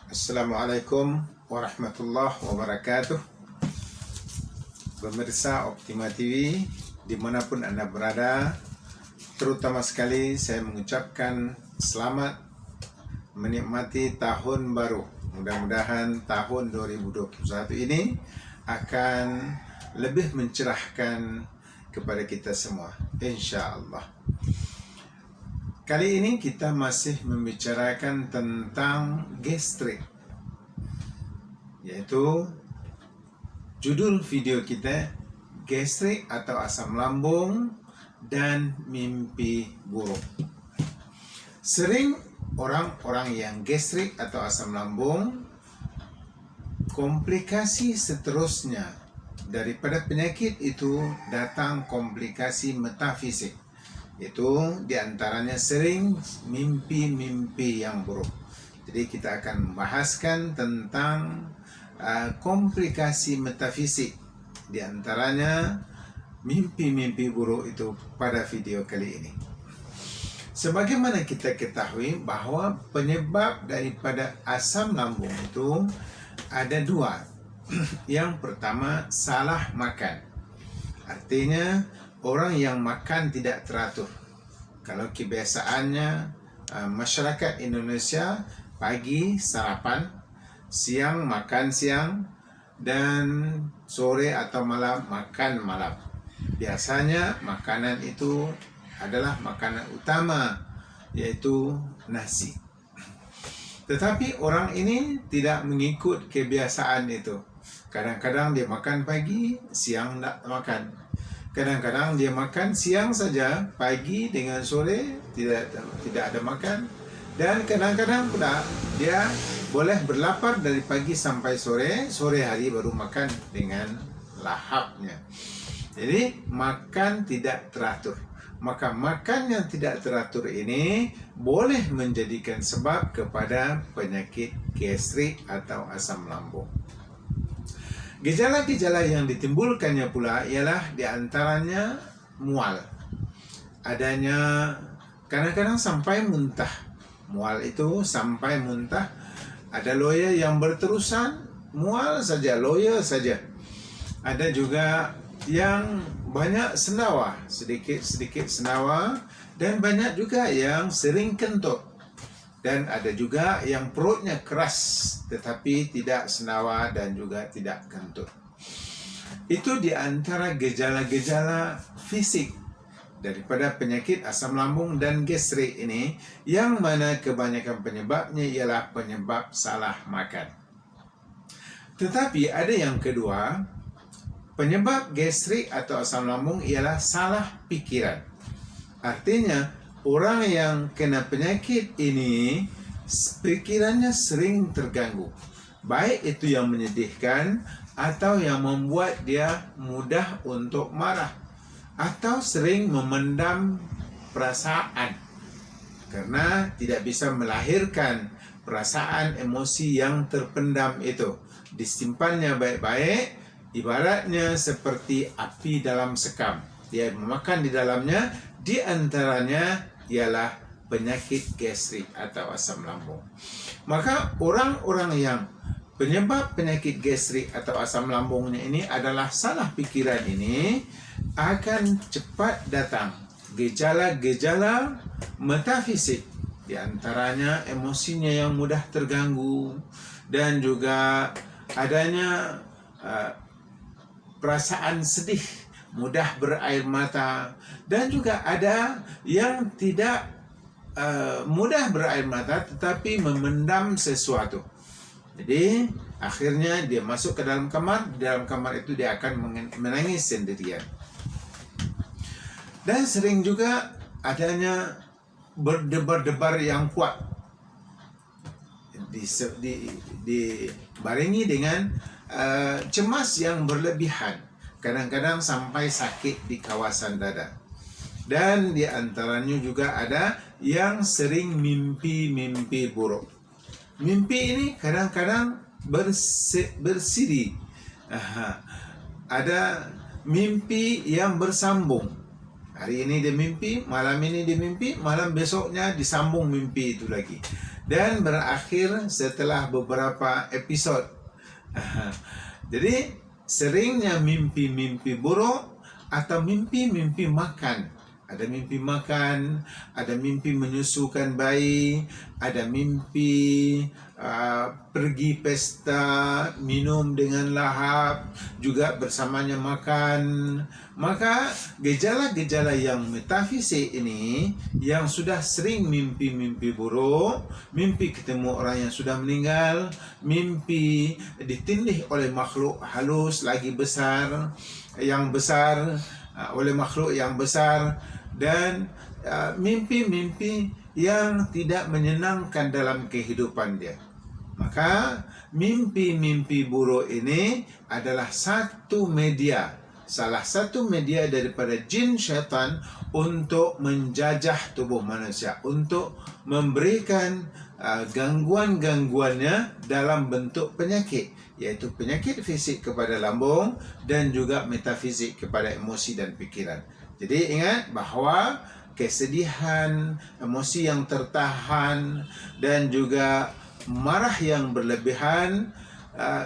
Assalamualaikum warahmatullahi wabarakatuh. Pemirsa Optima TV dimanapun Anda berada, terutama sekali saya mengucapkan selamat menikmati tahun baru. Mudah-mudahan tahun 2021 ini akan lebih mencerahkan kepada kita semua, insya Allah. Kali ini kita masih membicarakan tentang gastrik, yaitu judul video kita gastrik atau asam lambung dan mimpi buruk. Sering orang-orang yang gastrik atau asam lambung, komplikasi seterusnya daripada penyakit itu datang komplikasi metafisik. Itu diantaranya sering mimpi-mimpi yang buruk. Jadi kita akan membahaskan tentang komplikasi metafisik, diantaranya mimpi-mimpi buruk itu pada video kali ini. Sebagaimana kita ketahui bahwa penyebab daripada asam lambung itu ada dua. Yang pertama, salah makan. Artinya orang yang makan tidak teratur. Kalau kebiasaannya masyarakat Indonesia pagi sarapan, siang makan siang, dan sore atau malam makan malam. Biasanya makanan itu adalah makanan utama, yaitu nasi. Tetapi orang ini tidak mengikut kebiasaan itu. Kadang-kadang dia makan pagi, siang tak makan. Kadang-kadang dia makan siang saja, pagi dengan sore tidak ada makan. Dan kadang-kadang pula dia boleh berlapar dari pagi sampai sore hari baru makan dengan lahapnya. Jadi makan tidak teratur. Maka makan yang tidak teratur ini boleh menjadikan sebab kepada penyakit gastrik atau asam lambung. Gejala-gejala yang ditimbulkannya pula ialah diantaranya mual. Adanya kadang-kadang sampai muntah. Mual itu sampai muntah. Ada loya yang berterusan, mual saja, loya saja. Ada juga yang banyak senawa, sedikit-sedikit senawa. Dan banyak juga yang sering kentut. Dan ada juga yang perutnya keras tetapi tidak senawa dan juga tidak kentut. Itu di antara gejala-gejala fisik daripada penyakit asam lambung dan gastrik ini, yang mana kebanyakan penyebabnya ialah penyebab salah makan. Tetapi ada yang kedua, penyebab gastrik atau asam lambung ialah salah pikiran. Artinya orang yang kena penyakit ini pikirannya sering terganggu. Baik itu yang menyedihkan atau yang membuat dia mudah untuk marah, atau sering memendam perasaan karena tidak bisa melahirkan perasaan emosi yang terpendam itu. Disimpannya baik-baik, ibaratnya seperti api dalam sekam. Dia memakan di dalamnya, di antaranya ialah penyakit gastrik atau asam lambung. Maka orang-orang yang penyebab penyakit gastrik atau asam lambungnya ini adalah salah pikiran ini, akan cepat datang gejala-gejala metafisik. Di antaranya emosinya yang mudah terganggu, dan juga adanya perasaan sedih, mudah berair mata, dan juga ada yang tidak mudah berair mata tetapi memendam sesuatu. Jadi akhirnya dia masuk ke dalam kamar, di dalam kamar itu dia akan menangis sendirian. Dan sering juga adanya berdebar-debar yang kuat, dibarengi dengan cemas yang berlebihan, kadang-kadang sampai sakit di kawasan dada. Dan di antaranya juga ada yang sering mimpi-mimpi buruk. Mimpi ini kadang-kadang bersiri. Ada mimpi yang bersambung. Hari ini dia mimpi, malam ini dia mimpi, malam besoknya disambung mimpi itu lagi. dan berakhir setelah beberapa episod. Jadi seringnya mimpi-mimpi buruk atau mimpi-mimpi makan. Ada mimpi makan, ada mimpi menyusukan bayi, ada mimpi pergi pesta, minum dengan lahap, juga bersamanya makan. Maka gejala-gejala yang metafisik ini, yang sudah sering mimpi-mimpi buruk, mimpi ketemu orang yang sudah meninggal, mimpi ditindih oleh makhluk halus lagi besar, yang besar, oleh makhluk yang besar, dan mimpi-mimpi yang tidak menyenangkan dalam kehidupan dia. Maka mimpi-mimpi buruk ini adalah salah satu media daripada jin syaitan untuk menjajah tubuh manusia, untuk memberikan gangguan-gangguannya dalam bentuk penyakit, yaitu penyakit fisik kepada lambung dan juga metafisik kepada emosi dan pikiran. Jadi ingat bahawa kesedihan, emosi yang tertahan dan juga marah yang berlebihan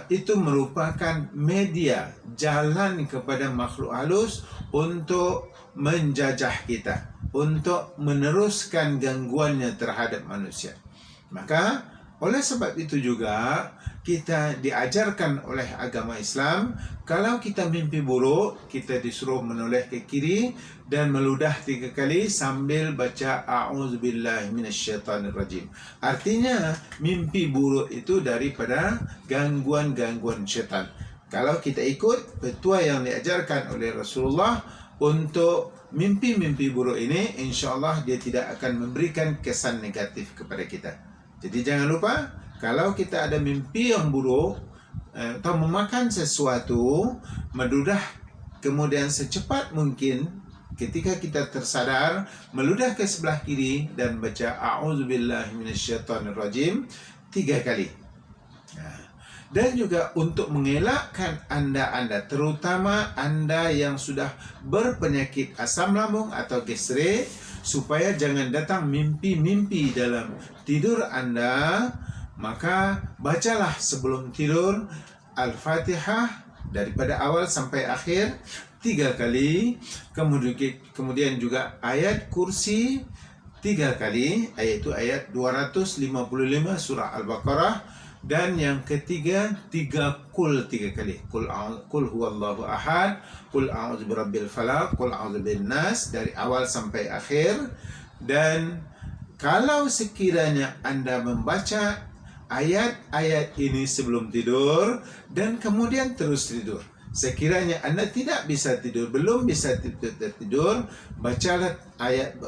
itu merupakan media, jalan kepada makhluk halus untuk menjajah kita, untuk meneruskan gangguannya terhadap manusia. Maka oleh sebab itu juga kita diajarkan oleh agama Islam, kalau kita mimpi buruk, kita disuruh menoleh ke kiri dan meludah 3 kali sambil baca a'udzubillahi minasyaitonirrajim. Artinya mimpi buruk itu daripada gangguan-gangguan syaitan. Kalau kita ikut petua yang diajarkan oleh Rasulullah untuk mimpi-mimpi buruk ini, insya-Allah dia tidak akan memberikan kesan negatif kepada kita. Jadi jangan lupa, kalau kita ada mimpi yang buruk atau memakan sesuatu, meludah kemudian secepat mungkin ketika kita tersadar, meludah ke sebelah kiri dan baca a'udzubillahi minasyaitonirrajim 3 kali. Dan juga untuk mengelakkan anda, terutama anda yang sudah berpenyakit asam lambung atau gastrik, supaya jangan datang mimpi-mimpi dalam tidur anda, maka bacalah sebelum tidur Al-Fatihah daripada awal sampai akhir 3 kali, kemudian juga ayat kursi 3 kali, yaitu ayat 255 surah Al-Baqarah, dan yang ketiga 3 kali. Qul huwallahu ahad, qul a'udzu birabbil falaq, qul a'udzu binnas, dari awal sampai akhir. Dan kalau sekiranya anda membaca ayat-ayat ini sebelum tidur dan kemudian terus tidur, sekiranya anda tidak bisa tidur, belum bisa tidur, bacalah ayat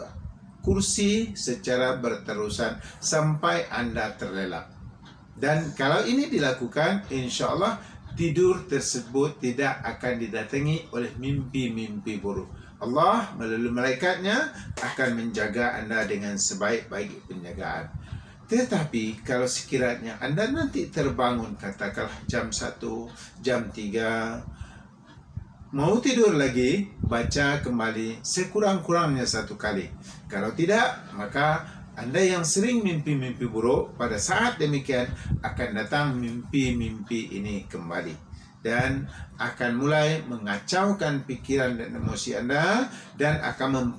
kursi secara berterusan sampai anda terlelap. Dan kalau ini dilakukan, insya Allah tidur tersebut tidak akan didatangi oleh mimpi-mimpi buruk. Allah melalui malaikatnya akan menjaga anda dengan sebaik-baik penjagaan. Tetapi kalau sekiranya anda nanti terbangun, katakanlah jam 1, jam 3, mau tidur lagi, baca kembali sekurang-kurangnya 1 kali. Kalau tidak, maka anda yang sering mimpi-mimpi buruk, pada saat demikian akan datang mimpi-mimpi ini kembali dan akan mulai mengacaukan pikiran dan emosi anda, dan akan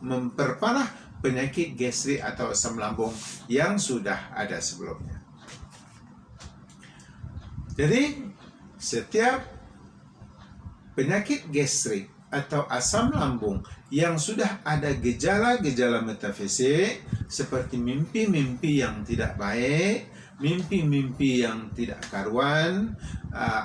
memperparah penyakit gastrik atau asam lambung yang sudah ada sebelumnya. Jadi setiap penyakit gastrik atau asam lambung yang sudah ada gejala-gejala metafisik seperti mimpi-mimpi yang tidak baik, mimpi-mimpi yang tidak karuan,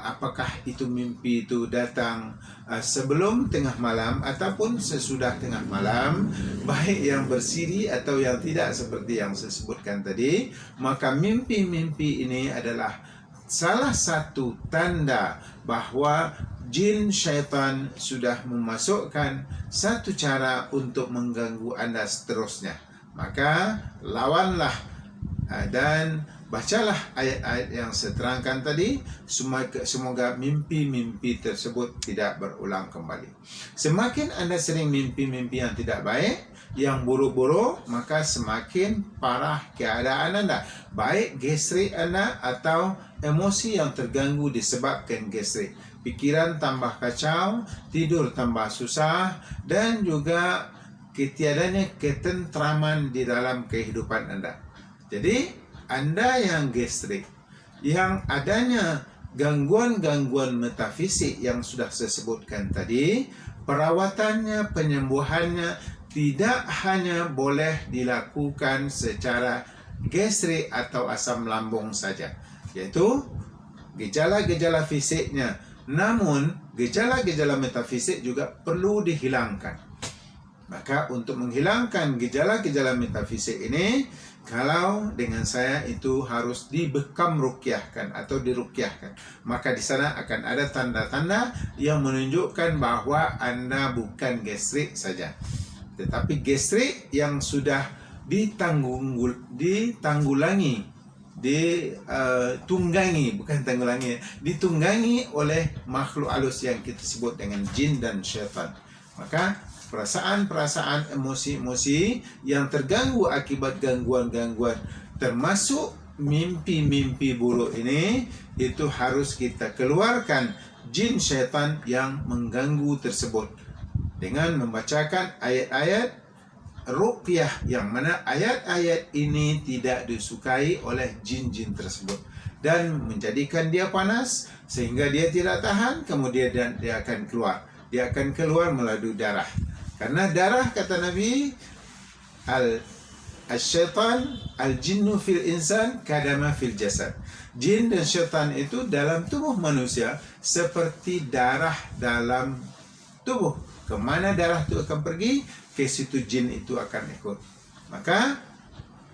apakah itu mimpi itu datang sebelum tengah malam ataupun sesudah tengah malam, baik yang bersiri atau yang tidak seperti yang saya sebutkan tadi, maka mimpi-mimpi ini adalah salah satu tanda bahawa jin syaitan sudah memasukkan satu cara untuk mengganggu anda seterusnya. Maka lawanlah dan bacalah ayat-ayat yang saya terangkan tadi, semoga mimpi-mimpi tersebut tidak berulang kembali. Semakin anda sering mimpi-mimpi yang tidak baik, yang buruk-buruk, maka semakin parah keadaan Anda, baik gastrik Anda atau emosi yang terganggu disebabkan gastrik. Pikiran tambah kacau, tidur tambah susah, dan juga ketiadanya ketentraman di dalam kehidupan Anda. Jadi, Anda yang gastrik, yang adanya gangguan-gangguan metafisik yang sudah saya sebutkan tadi, perawatannya, penyembuhannya tidak hanya boleh dilakukan secara gastrik atau asam lambung saja, yaitu gejala-gejala fisiknya, namun gejala-gejala metafisik juga perlu dihilangkan. Maka untuk menghilangkan gejala-gejala metafisik ini, kalau dengan saya itu harus dibekam rukyahkan atau dirukyahkan, maka di sana akan ada tanda-tanda yang menunjukkan bahwa Anda bukan gastrik saja, tetapi gastrik yang sudah ditunggangi oleh makhluk halus yang kita sebut dengan jin dan syaitan. Maka perasaan-perasaan, emosi-emosi yang terganggu akibat gangguan-gangguan, termasuk mimpi-mimpi buruk ini, itu harus kita keluarkan jin syaitan yang mengganggu tersebut dengan membacakan ayat-ayat ruqyah, yang mana ayat-ayat ini tidak disukai oleh jin-jin tersebut dan menjadikan dia panas sehingga dia tidak tahan, kemudian dia akan keluar. Dia akan keluar melalui darah. Karena darah, kata Nabi, al-syaitan al-jinnu fil insan kadama fil jasad. Jin dan syaitan itu dalam tubuh manusia seperti darah dalam tubuh. Kemana darah itu akan pergi, ke situ jin itu akan ikut. Maka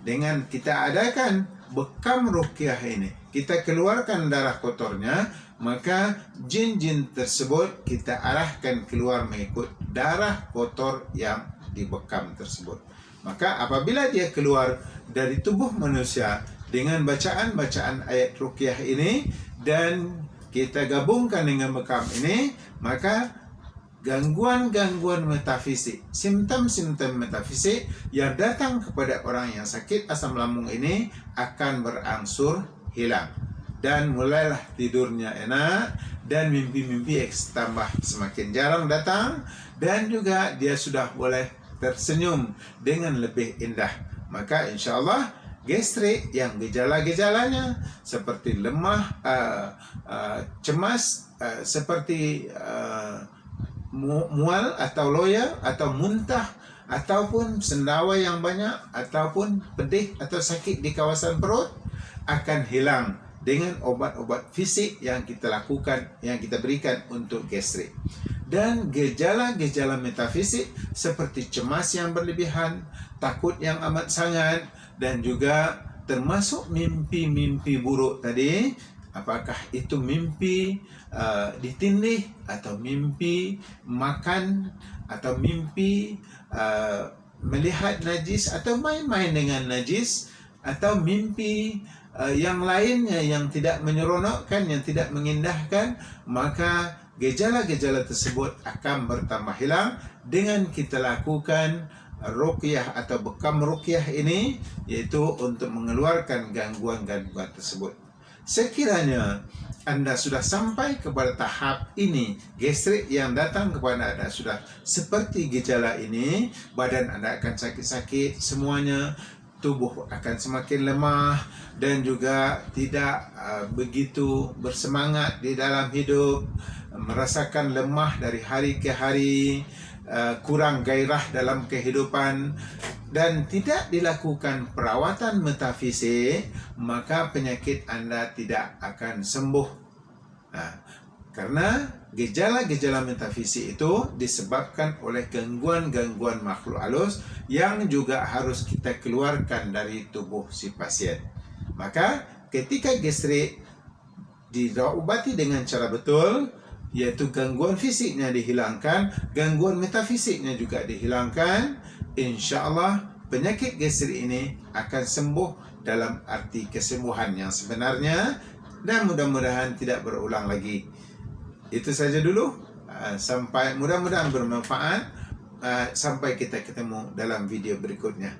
dengan kita adakan bekam ruqyah ini, kita keluarkan darah kotornya, maka jin-jin tersebut kita arahkan keluar mengikut darah kotor yang dibekam tersebut. Maka apabila dia keluar dari tubuh manusia dengan bacaan-bacaan ayat ruqyah ini dan kita gabungkan dengan bekam ini, maka gangguan-gangguan metafisik, simptom-simptom metafisik yang datang kepada orang yang sakit asam lambung ini akan berangsur hilang. Dan mulailah tidurnya enak, dan mimpi-mimpi tambah semakin jarang datang, dan juga dia sudah boleh tersenyum dengan lebih indah. Maka insya Allah gastrik yang gejala-gejalanya seperti lemah, cemas, seperti mual atau loya atau muntah, ataupun sendawa yang banyak, ataupun pedih atau sakit di kawasan perut, akan hilang dengan obat-obat fisik yang kita lakukan, yang kita berikan untuk gastrik. Dan gejala-gejala metafisik seperti cemas yang berlebihan, takut yang amat sangat, dan juga termasuk mimpi-mimpi buruk tadi, apakah itu mimpi ditindih, atau mimpi makan, atau mimpi melihat najis, atau main-main dengan najis, atau mimpi yang lainnya yang tidak menyeronokkan, yang tidak mengindahkan, maka gejala-gejala tersebut akan bertambah hilang dengan kita lakukan ruqyah atau bekam ruqyah ini, yaitu untuk mengeluarkan gangguan-gangguan tersebut. Sekiranya Anda sudah sampai kepada tahap ini, gastrik yang datang kepada Anda sudah seperti gejala ini, badan Anda akan sakit-sakit semuanya, tubuh akan semakin lemah, dan juga tidak begitu bersemangat di dalam hidup, merasakan lemah dari hari ke hari, kurang gairah dalam kehidupan, dan tidak dilakukan perawatan metafisik, maka penyakit Anda tidak akan sembuh. Karena gejala-gejala metafisik itu disebabkan oleh gangguan-gangguan makhluk halus yang juga harus kita keluarkan dari tubuh si pasien. Maka ketika gastrik diobati dengan cara betul, yaitu gangguan fisiknya dihilangkan, gangguan metafisiknya juga dihilangkan, insya Allah penyakit gastrik ini akan sembuh dalam arti kesembuhan yang sebenarnya, dan mudah-mudahan tidak berulang lagi. Itu saja dulu. Sampai mudah-mudahan bermanfaat. sampai kita ketemu dalam video berikutnya.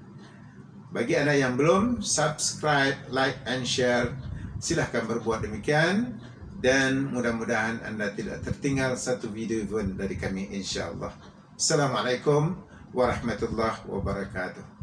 Bagi Anda yang belum subscribe, like, and share, silahkan berbuat demikian. Dan mudah-mudahan Anda tidak tertinggal satu video pun dari kami, insya Allah. Assalamualaikum warahmatullahi wabarakatuh.